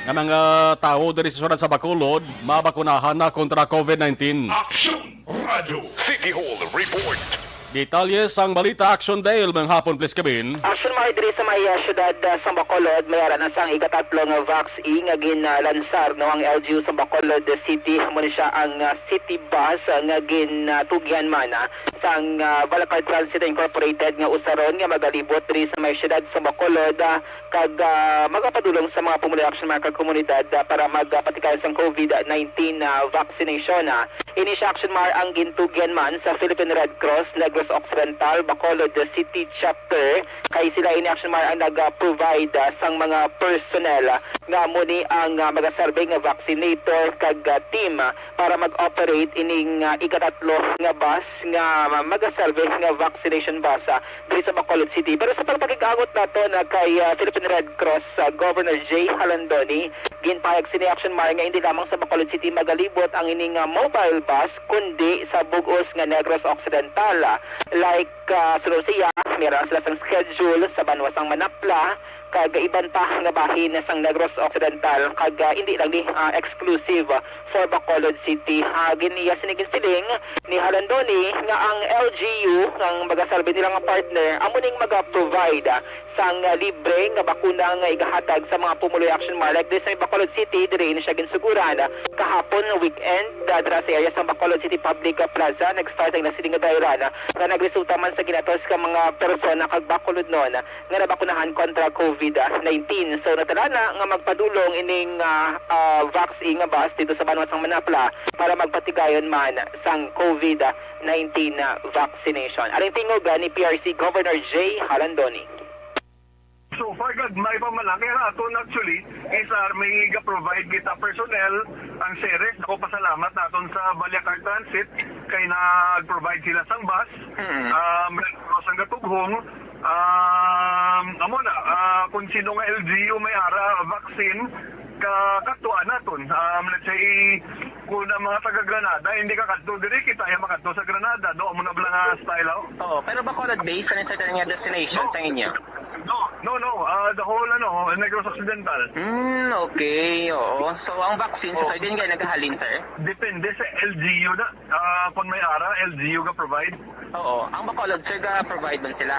nga mga tao diri sa sunod sa Bacolod mabakunahan na kontra COVID-19. Aksyon Radyo City Hall Report. Detalye sang balita Action Dale mga hapon please kabin. Action mga diri sa may syudad sa Bacolod, mayara na sang ikatatlo nga vaccine nga ginlansar no ang LGU sa Bacolod City mo ni siya ang city bus nga ginatugyan man sang Balakar Transit Incorporated nga usaron nga magalibot diri sa may syudad sa Bacolod kag magapadulong sa mga pumuli action mga komunidad para magpatikayan sang COVID-19 vaccination. Ini siya action mar ang gintugyan man sa Philippine Red Cross Negros Occidental Bacolod City Chapter kay sila ini action mar ang nag-provide sang mga personnel nga muni ang magaserve nga vaccinator kag team para mag-operate ining ikatatlo nga bus nga magaserve nga vaccination bus diri sa Bacolod City. Pero sa pagpakigangot nato na kay Philippine Red Cross Governor J. Halandoni, ginpahayag sini action mar nga hindi lamang sa Bacolod City magalibot ang ining mobile bus kundi sa bugos nga Negros Occidental. Like Sulusia, meron sila sang schedule sa Banwasang Manapla, kag iban pa nga bahin sang Negros Occidental, kag hindi lang ni exclusive for Bacolod City. Giniya sinigin siling ni Halandoni nga ang LGU ang magasalbi nila nga partner amo ning maga-provide sang libre nga bakuna nga igahatag sa mga pumuloy action mar like this sa Bacolod City. Diri ni siya ginsuguran kahapon weekend dra sa area sa Bacolod City Public Plaza nag-start ang nasiling nga dahilan nga nagresulta man sa ginatos ka mga persona kag Bacolod noon nga nabakunahan kontra COVID-19. So natalana nga magpadulong ining vaccine nga bus dito sa Banwasang Manapla para magpatigayon man sang COVID-19 vaccination. Aring tingog ni PRC Governor J. Halandoni. So far, God, may pamalaki aton actually is may provide kita personnel ang series. Ako pasalamat naton sa Balakar Transit kay nag-provide sila sang bus. Sang gatughong amo na kung sino nga LGU may ara vaccine kakatuan naton. Let's say kung ang mga taga Granada hindi ka kadto diri kita ay makadto sa Granada do mo na bala nga style Oh, pero Bacolod base sa certain nga destination sa inyo. No, the whole Negros Occidental. Okay, oo. So ang vaccine sa din kay nagahalin sir? Depende sa LGU na. Kung may ara, LGU ka provide. Oo. Ang Bacolod sir provide man sila?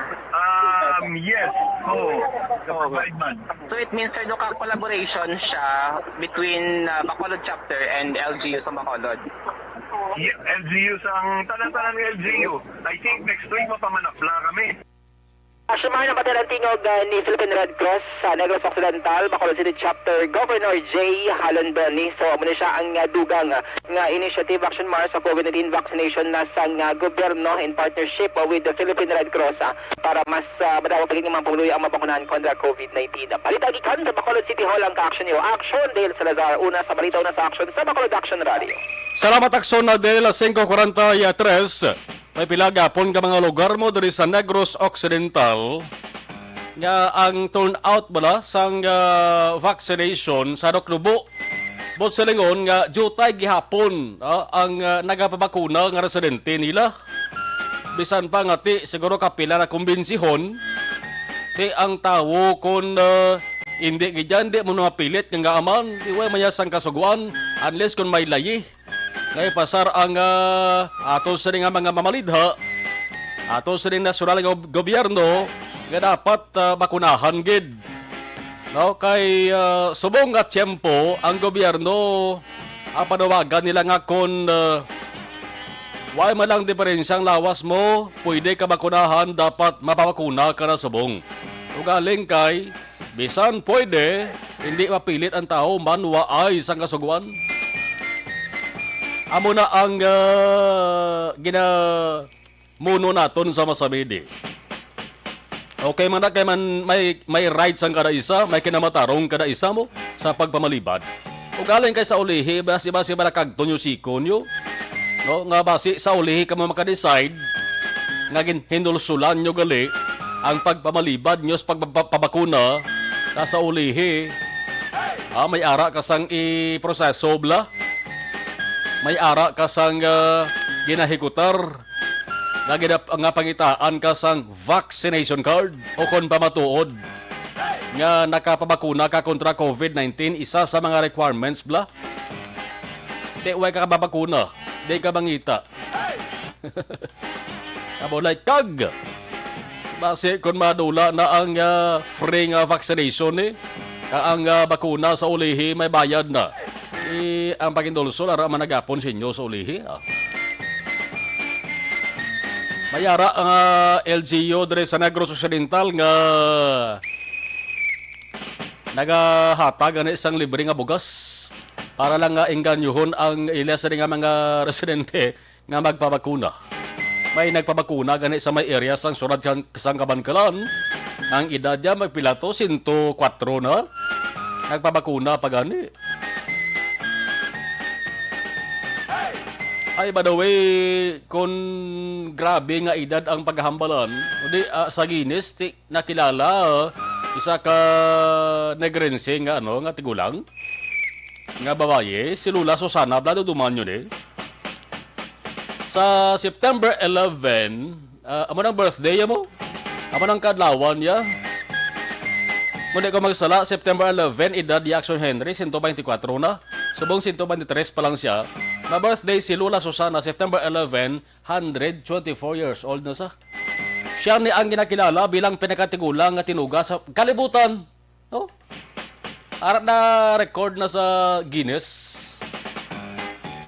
Yes. Provide man. So it means sir, ka collaboration siya between Bacolod chapter and LGU sa Bacolod? Yeah, LGU sang tanan-tanan ng LGU. I think next week mapamanapla kami. Asumay na patalang tingog ni Philippine Red Cross sa Negros Occidental, Bacolod City Chapter, Governor J. Halandoni. So, muna siya ang dugang nga initiative action mar sa COVID-19 vaccination na sang gobyerno in partnership with the Philippine Red Cross para mas madawa pagiging mga pumuloy ang mabakunahan kontra COVID-19. Palitagikan sa Bacolod City Hall ang ka-action niyo. Action Dale Salazar, una sa balita, una sa action sa Bacolod Action Radio. Salamat Action na Dale 5:43. May pilagapon ka mga lugar mo diri sa Negros Occidental nga ang turnout bala sang vaccination sa Doknubo. Bot silingon nga jutay gihapon ang nagapabakuna nga residente nila. Bisan pa nga ti siguro kapila na kumbensihon ti ang tawo kon hindi gidyan di mo mapilit nga aman di way mayasang kasuguan unless kon may layi. Ngay pasar ang ato sa nga mga mamalidha, ato sa nasyonal nga gobyerno nga dapat bakunahan gid. No, kay subong nga tiyempo ang gobyerno panawagan nila nga kon way man lang diferensyang lawas mo, pwede ka bakunahan, dapat mapabakuna ka na subong. Ugaling kay bisan pwede, hindi mapilit ang tao man waay sang kasuguan. Amo na ang ginamuno naton sa masamidi. Okay man na kay man may rights ang kada isa, may kinamatarong kada isa mo sa pagpamalibad. Ug galing kay sa ulihi basi-basi balakagton yung sikon yo. No, nga basi sa ulihi ka mo maka-decide nga hinulsulan nyo gali ang pagpamalibad nyo sa pagpapabakuna sa ulihi. May ara kasang i-proseso bla. May ara kasang ginahikutar nga pangitaan kasang vaccination card o kon pamatuod nga nakapabakuna ka kontra COVID-19, isa sa mga requirements bla. Di way ka babakuna, di ka bangita. Kabulay kag. Base kung madula na ang free nga vaccination ang bakuna sa ulihi may bayad na. Ang pagindulso lara managapon sa inyo sa ulihi. Mayara ang LGU dire sa Negros Occidental nga nagahatag ang isang libre nga bugas para lang nga inganyuhon ang ilas nga mga residente nga magpabakuna. May nagpabakuna gani sa may area sang surad sang Kabankalan. Ang edad niya magpilato 104 na. Nagpabakuna pa gani. Ay, by the way, kung grabe nga edad ang paghambalan, sa Guinness, nakilala, isa ka negrense nga, nga tigulang, nga babaye, si Lula Susana, blado duman yun Sa September 11, amo ng birthday mo? Amo ng kadlawan ya? Muna ko magsala, September 11, edad Jackson Henry, 124 na. Subong 123 pa lang siya. Na-birthday si Lula Susana, September 11, 124 years old na sa. Siya ni ang ginakilala bilang pinakatigulang nga tinuga sa kalibutan. No? Arat na record na sa Guinness.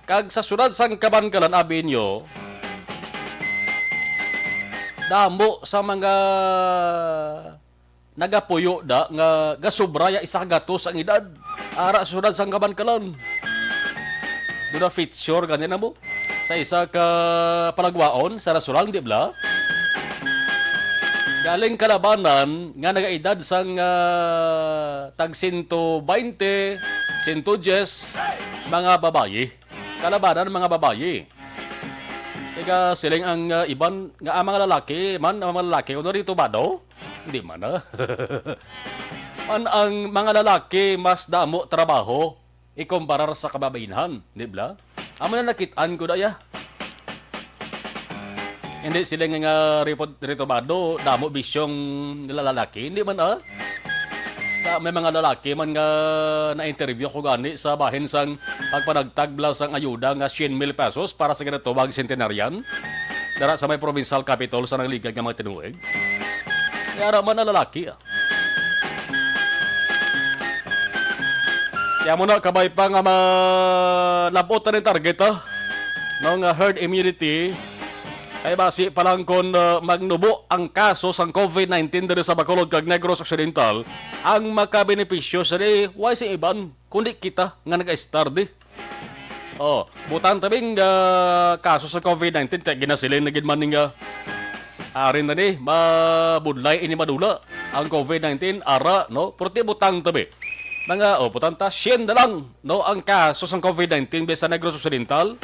Kag sa sunod sang Kabankalan Avenue, damo sa mga nagapuyo da nga gasubraya isa gatos ang edad. Ara sunod sang Kabankalan. Doon na feature ganyan na mo sa isa ka palagwaon sa restaurant, di ba? Galing kalabanan nga nagaedad sang tag 120, 110 mga babayi. Kalabanan mga babayi. Kaya siling ang iban nga ang mga lalaki, kuno rito ba do? Hindi man ang mga lalaki mas damo trabaho ikumparar sa kababainhan, di ba? Amo na nakitaan ko daya. Hindi sila nga rito bado, damo bisyong lalaki, hindi man may mga lalaki man nga na-interview ko gani sa bahin sang pagpanagtagla sang ayuda nga 100,000 pesos para sa ganito wag centenarian. Dara sa may provincial capital sa nangligag nga mga tinuig. Kaya man na lalaki Kaya mo na kabay pa nga labot na rin target ng herd immunity. Kaya basi pa lang kung magnubo ang kaso sang COVID-19 dito sa Bacolod kag Negros Occidental, ang makabenepisyo sa why si iban kundi kita nga nag-start butan tabing kaso sa COVID-19 kaya ginasilin na ginman nga arin na mabudlay ini madula ang COVID-19 ara porti butang tabi mga putanta, 100 na lang ang kaso ng COVID-19 sa Negros Occidental.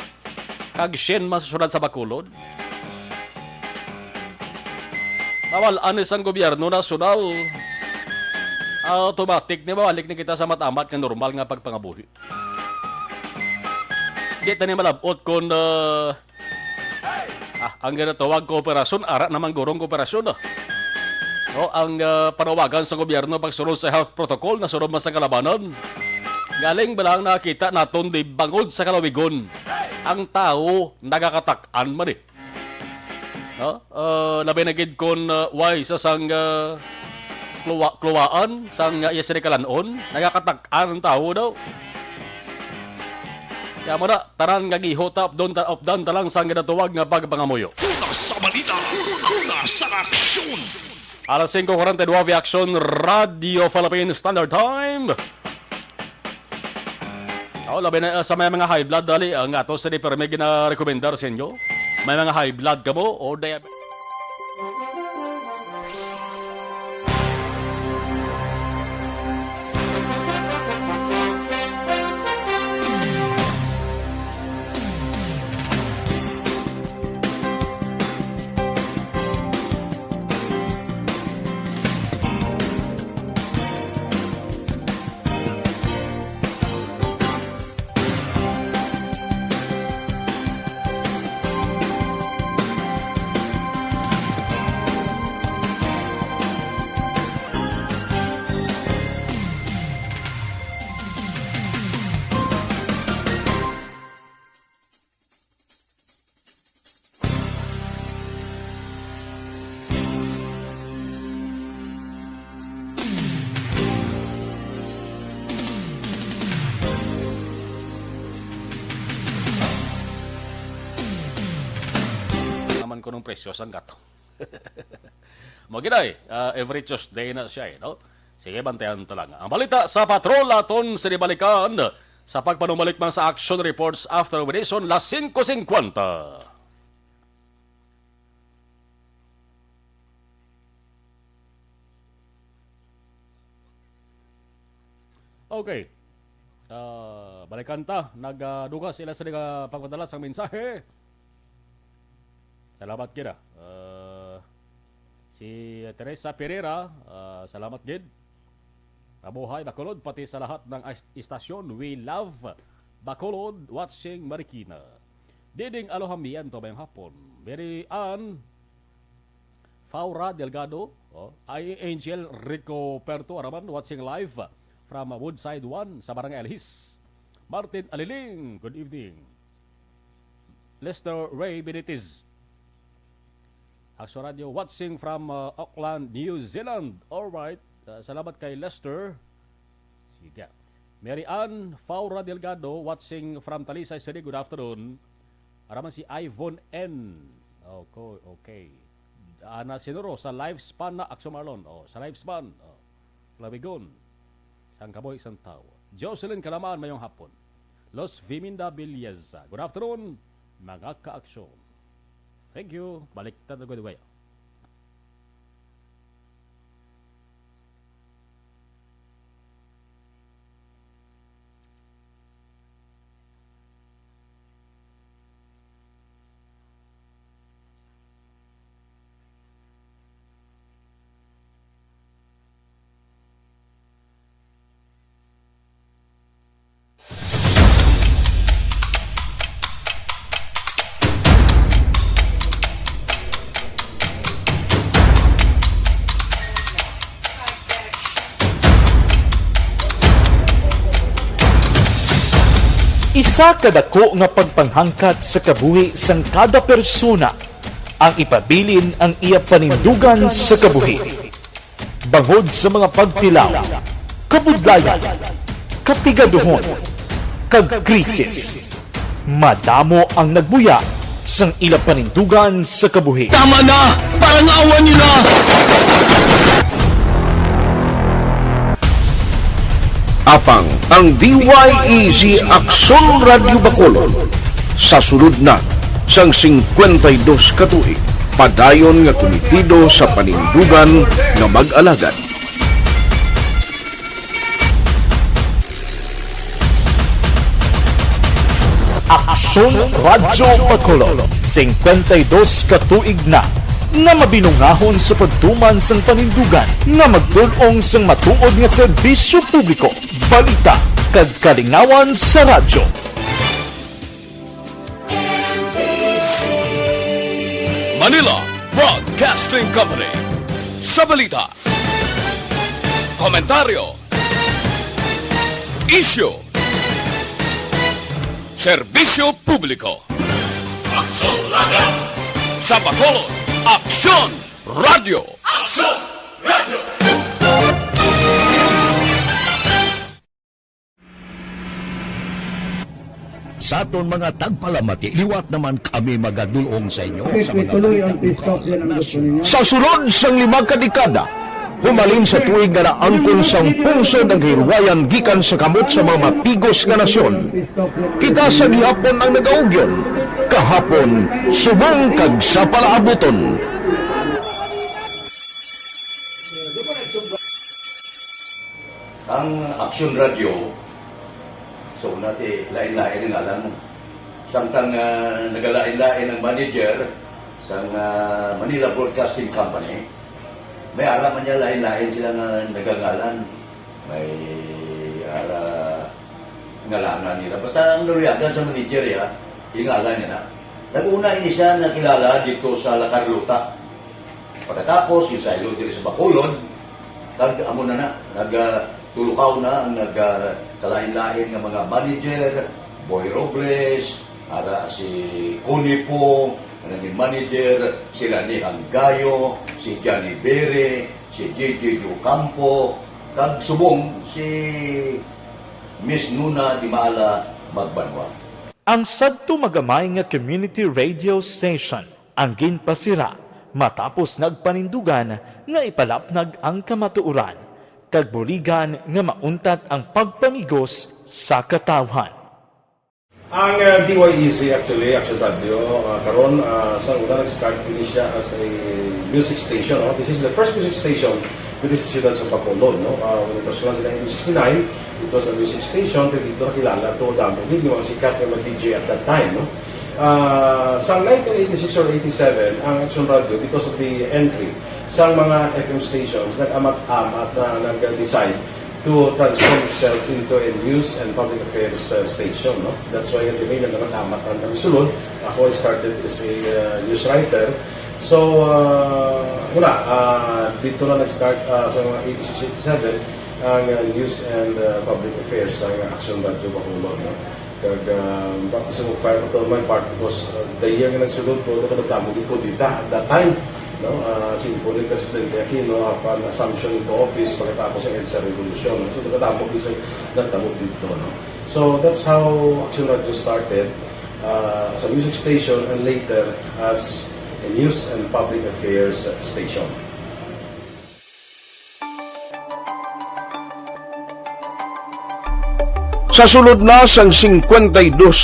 Kag 100 masusunod sa Bacolod. Bawal anis ang gobyerno nasyonal. Automatic ni balik na kita sa matamat ng normal nga pagpangabuhi. Di tani malabot kung ang ginatawag kooperasyon, ara naman gurong kooperasyon ang panawagan sa gobyerno pagsunod sa health protocol na sunod mas sa kalabanan. Galing ba lang nakita naton di bangod sa kalawigon ang tao nagakatak-an man labi na gid kon why sa sang kluwaan sang yasirikalanon nagakatak-an ang tao daw. Kaya mo na, taran nga gihot up down talang sang ginatuwag nga pagpangamuyo. Una sa balita, una sa aksyon. Alas 5:42 Action Radio Philippine Standard Time. Labi na sa may mga high blood dali ang ato sa di permi gina-rekomendar sa inyo. May mga high blood ka mo o diabetes. ng presyo sang gato. Maginay, every Tuesday na siya, no? Sige, bantayan talaga. Ang balita sa patrol aton sinibalikan sa pagpanumalik man sa action reports after Wilson las 5:50. Okay. Balikan ta. Nagduga sila sa pagpadala sa mensahe. Salamat kita. Si Teresa Pereira, salamat gid. Mabuhay Bacolod, pati sa lahat ng istasyon. We love Bacolod, watching Marikina. Diding alohamiento bayang hapon. Mary Ann Faura Delgado, Angel Rico Perto Araman, watching live from Woodside 1 sa Barangay Alhis. Martin Aliling, good evening. Lester Ray Benitez, Action Radio, watching from Auckland, New Zealand. Alright, salamat kay Lester. Sige. Mary Ann Faura Delgado, watching from Talisay City, good afternoon. Araman si Ivon N. Okay. Ana Sinuro sa Lifespan na Action Marlon. Sa Lifespan. Labigon. Sangkaboy, isang tao. Jocelyn Kalamaan, mayong hapon. Los Viminda Villeza. Good afternoon, mga ka-aksyon. Thank you. Baliktad na gawin. Isa kadako nga pagpanghangkat sa kabuhi sang kada persona ang ipabilin ang iya panindugan sa kabuhi. Bangod sa mga pagtilaw, kabudlayan, kapigaduhon, kagkrisis, madamo ang nagbuya sang ila panindugan sa kabuhi. Tama na! Parang awan niyo na! Apang ang DYEZ Action Radio Bacolod sa sulod na sang 52 katuig padayon nga komitido sa panindugan nga mag-alagad. Action Radio Bacolod 52 katuig na nga mabinungahon sa pagtuman sang panindugan nga magdulong sang matuod nga serbisyo publiko, balita kag kalingawan sa radyo. Manila Broadcasting Company. Sa balita, komentaryo, issue, serbisyo publiko. Action Radio. Sa Bacolod, Action Radio. Action Radio. Sa aton mga tagpalamati, liwat naman kami magadulong sa inyo sa mga Sa sulod sang 5 kadekada, humalin sa tuig nga naangkon sang pungsod ang hirwayan gikan sa kamot sa mga mapigos nga nasyon. Kita sa gihapon ang nagaugyon, kahapon subong kag sa palaabuton. Ang Action Radio, so natin lain-lain ang alam. Samtang nagalain-lain ang manager sa Manila Broadcasting Company, may alaman niya lain-lain sila nga nagangalan. May ngalanan nila. Basta ang nariyagan sa manager ya, ingalan niya na. Nag-una ini siya nakilala dito sa La Carlota. Pagkatapos, yung sa ilo dito sa Bacolod, amo na nagtulukaw na ang nagkalain-lain ng mga manager, Boy Robles, si Connie po, naging manager, sila ni Hanggayo, si Johnny Bere, si JJ Ocampo, kag subong si Miss Nuna Di Maala Magbanwa. Ang sadto magamay nga community radio station Ang ginpasira matapos nagpanindugan nga ipalapnag ang kamatuuran, kag buligan nga mauntat ang pagpamigos sa katawhan. Ang DYEZ actually, Action Radio, karon sa una nag-start din siya as a music station. No? This is the first music station with the Ciudad sa Bacolod. No? When it was launched in 1969, it was a music station, pero dito nakilala to damo din yung mga sikat na mag-DJ at that time. No? Sa 1986 or 87, ang Action Radio, because of the entry sa mga FM stations, nag-amat-amat na nag-decide to transform itself into a news and public affairs station. No? That's why yung na naman-amat ang sulod. Ako started as a news writer. So, dito na nag-start sa mga 86-87 ang news and public affairs sa Action Radio Bacolod. No? Kag bakit sa mag-fire ko my part because the year nga nagsulod ko, nagdamo ko dito at that time. No, po ni Presidente Aquino upon assumption into office pagkatapos ng EDSA Revolution. So, nagdamo dito. No? So, that's how Action Radio started as a music station and later as a news and public affairs station. Sa sulod na sang 52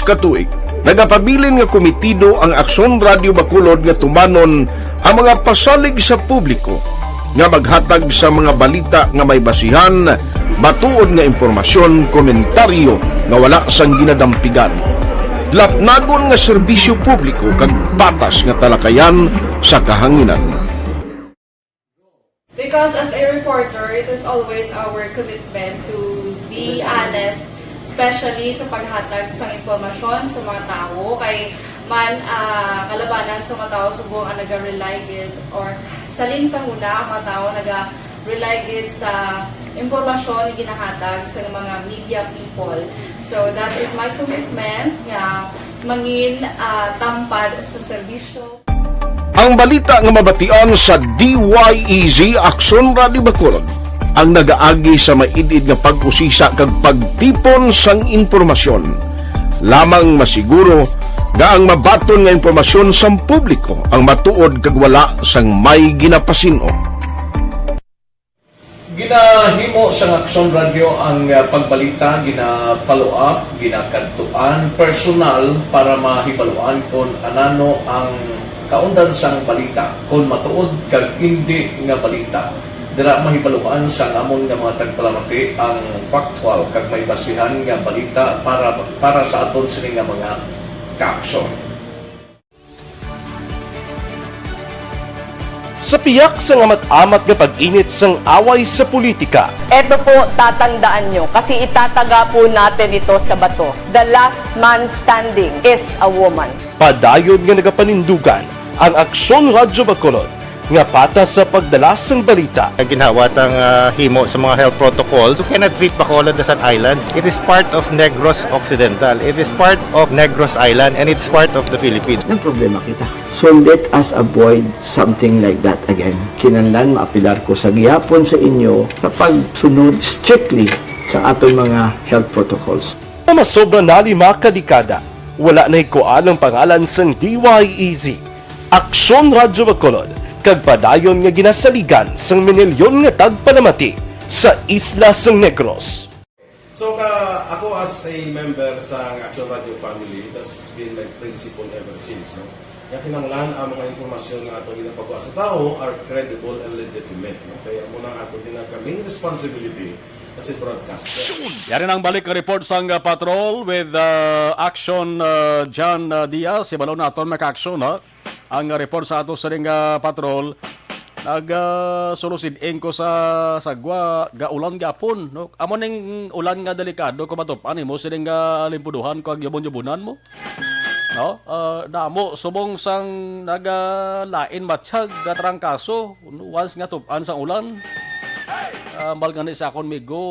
ka tuig, nagapabilin nga komitido ang Aksyon Radio Bacolod nga tumanon ang mga pasalig sa publiko nga maghatag sa mga balita nga may basihan, matuod nga impormasyon, komentaryo nga wala sang ginadampigan. Lapnagon nga serbisyo publiko kag patas nga talakayan sa kahanginan. Because as a reporter, it is always our commitment to be honest, especially sa paghatag sa impormasyon sa mga tao kay man kalabanan sa mga tao subong ang naga-rely gid or salin sa huna ang mga tao naga-rely gid sa impormasyon na ginahatag sa mga media people. So that is my commitment nga mangin tampad sa serbisyo. Ang balita nga mabatian sa DYEZ Aksyon Radio Bacolod ang nagaagi sa maidid nga pag-usisa kag pagtipon sang impormasyon. Lamang masiguro nga ang mabaton nga impormasyon sa publiko ang matuod kag wala sang may ginapasino. Ginahimo sa Action Radio ang pagbalita, gina-follow up, ginakadtuan personal para mahibaluan kung anano ang kaundan sang balita, kung matuod kag hindi nga balita. Dira mahibaluan sa amon nga mga tagpalamati ang factual kag may basihan nga balita para sa aton sini nga mga ka-aksyon. Sa piyak sa amat-amat nga pag-init sang away sa politika, Eto po, tatandaan nyo, kasi itataga po natin ito sa bato. The last man standing is a woman. padayon nga nagapanindugan ang Aksyon Radio Bacolod nga patas sa pagdala sang balita. Ginhawat ang himo sa mga health protocols. You cannot treat Bacolod as an island. It is part of Negros Occidental. It is part of Negros Island and it's part of the Philippines. Ang problema kita. So let us avoid something like that again. Kinahanglan maapilar ko sa gihapon sa inyo sa pagsunod strictly sa aton mga health protocols. Masobra na 5 kadekada, wala na ikuan ang pangalan sang DYEZ, Aksyon Radio Bacolod, kag padayon nga ginasaligan sang minilyon nga tagpanamati sa isla sang Negros. So ako as a member sa Action Radio family, that's been my principle ever since. No? Kaya kinanglan ang mga informasyon nga ato ginapagawa sa tao are credible and legitimate. No? Kaya muna ato ginagkaming responsibility as a broadcaster. Yan ang balik ka report sang patrol with Action John Diaz. Ibalaw na aton maka-action ha. Ang report sa ato sa ring patrol nag-sulusid ko sa sagwa ga ulan gapon no amo ning ulan nga delikado ko bato ani mo sining limpuduhan ko ag yubon-yubunan mo no damo subong sang nagalain matsyag ga trangkaso once nga tupan sang ulan ambal nga ni sa akon migo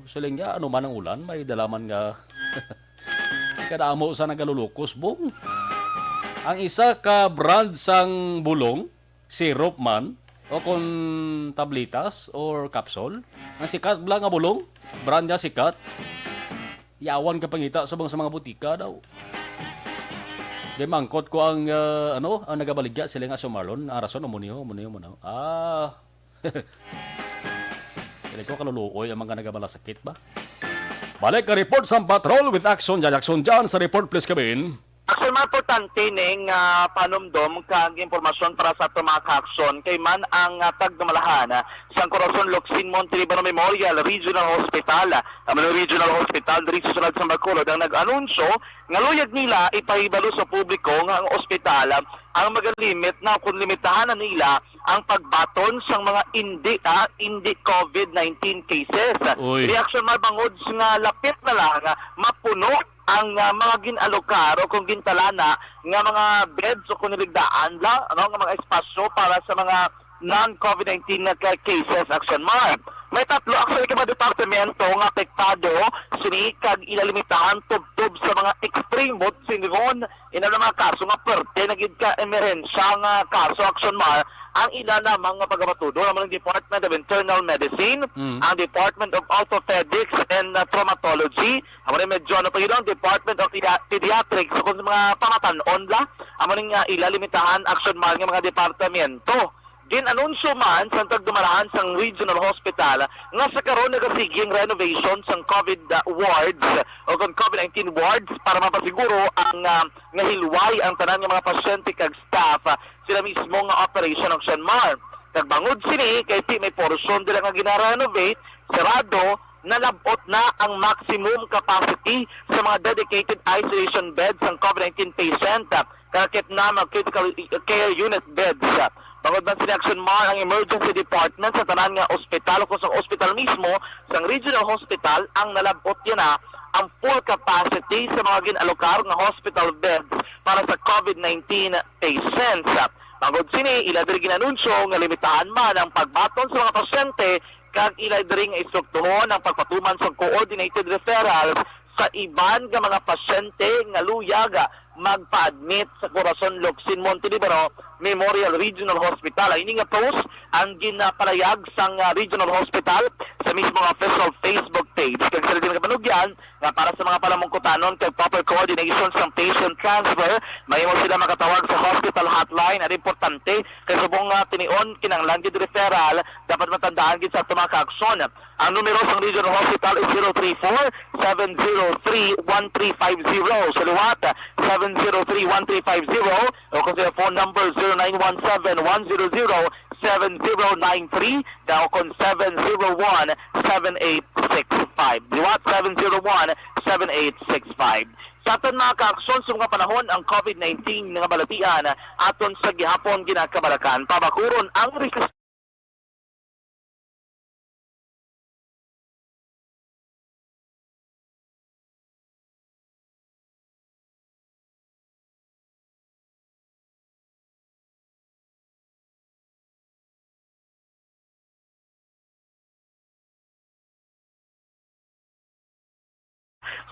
siling nga ano man ang ulan may dalaman nga kadamo sa nagalulukos bong. Ang isa ka brand sang bulong, syrup man, o kung tablitas or capsule. Ang sikat lang nga bulong, brand niya sikat. Yawan ka pangita sa mga butika daw. Di mangkot ko ang ang nagabaligya sila nga sumarlon. Arason mo niyo. Hindi ko kaluluoy ang mga nagabalasakit ba? Balik ka report sa patrol with Action Jan sa report please Kevin. Action mga importante ning panumdom kag impormasyon para sa ato mga ka-aksyon kay man ang tagdamalahan sa Corazon Locsin Montelibano Memorial Regional Hospital. Ang Regional Hospital diri sa sulod sa Bacolod ang nag-anunsyo nga luyag nila ipahibalo sa publiko nga ang ospital ang magalimit na kung limitahan na nila ang pagbaton sa mga hindi COVID-19 cases. Reaction mabangod nga lapit na lang mapuno ang mga ginalokar o kung gintalana nga mga beds o kung niligdaan lang nga mga espasyo para sa mga non-COVID-19 na cases. Action Mark. May tatlo actually ka mga departamento nga apektado sini kag ilalimitahan tubtob sa mga extreme mode sinron ina mga kaso nga perte nagid ka emerhensya nga kaso. Action Mark ang ilan namang mga pagabatudo naman ang Department of Internal Medicine, ang Department of Orthopedics and Traumatology, ang medyo pa yun ang Department of Pediatrics, so kung mga pamatanon la, ang ilalimitahan Action Mark ng mga departamento. Ginanunsyo man sa tagdumarahan sa Regional Hospital nga sa karon nagasiging renovation sa COVID wards o kung COVID-19 wards para mapasiguro ang ngahilway ang tanan ng mga pasyente kag staff sila mismo nga operation ng Shenmar. Kagbangod sini kay may portion dila nga gina-renovate sarado nalabot na ang maximum capacity sa mga dedicated isolation beds ng COVID-19 patient kakit na mga critical care unit beds. Bangod man sila Action Mar ang emergency department sa tanan nga ospital o kung sa ospital mismo sa regional hospital ang nalabot yan na ang full capacity sa mga ginalokar nga hospital beds para sa COVID-19 patients. Bangod sini ila diri ginanunsyo nga limitahan man ang pagbaton sa mga pasyente kag ila diri nga instruktuhon ang pagpatuman sa coordinated referrals sa iban nga mga pasyente nga luyag magpa-admit sa Corazon Locsin Montelibano Memorial Regional Hospital. Ini nga post ang ginapalayag sa Regional Hospital sa mismong official Facebook page. Kag sila din kapanugyan nga para sa mga palamungkutanon kag proper coordination sa patient transfer, mahimo sila makatawag sa hospital hotline. At importante kay subong tinion kinanglan gid referral dapat matandaan gid sa ato mga ka-aksyon. Ang numero sa Regional Hospital is 034-703-1350. Sa liwat, 703-1350 o kung sa phone number 0917-100-7093 o kung 701-7865. Liwat, 701-7865. Sa aton mga ka-aksyon sa mga panahon ang COVID-19 nga balatian aton sa gihapon ginakabalakan. Pabakuron ang resistance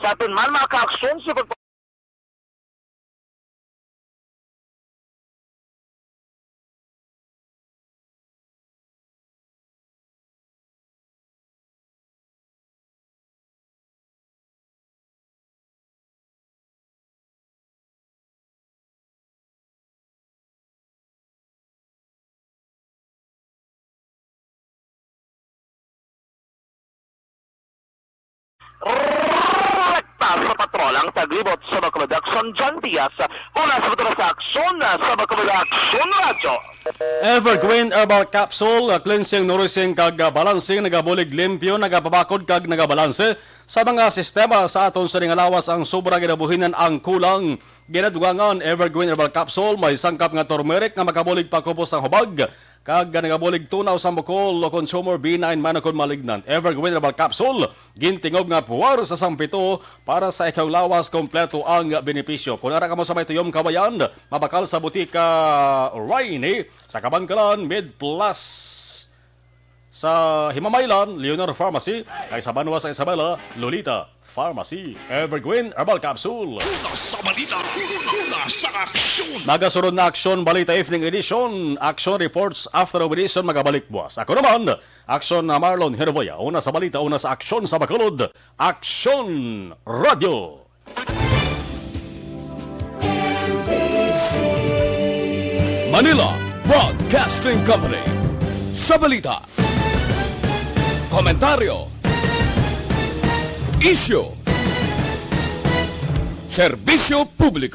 sa aton man mga ka-aksyon sa sa patrol ang taglibot sa Bacolod Action John Diaz una sa patrol sa aksyon sa Bacolod Action Radio. Evergreen Herbal Capsule, cleansing, nourishing kag balancing, nagabulig limpyo, nagapabakod kag nagabalanse sa mga sistema sa aton sa lawas ang sobra ginabuhinan ang kulang. Ginadugangan Evergreen Herbal Capsule may sangkap nga turmeric nga makabulig pakupos ang hubag kag nagabulig tunaw sa bukol o consumer B9 manakon malignant. Evergreen Herbal Capsule gintingob nga puwar sa sampito para sa ikaw lawas kompleto ang benepisyo. Kung ara ka mo sa may tuyom kabayan, mabakal sa butika Rainy sa Kabangkalan Mid Plus sa Himamaylan Leonor Pharmacy kay sa Banwa sa Isabela Lolita Pharmacy. Evergreen Herbal Capsule. Sa balita, sa aksyon. Nagasunod na Aksyon Balita Evening Edition. Action Reports After Edition magabalik buwas. Ako naman, Aksyon na Marlon Herboya. Una sa balita, una sa aksyon sa Bacolod. Aksyon Radio. Manila Broadcasting Company. Sa balita, komentaryo, issue, serbisyo publiko.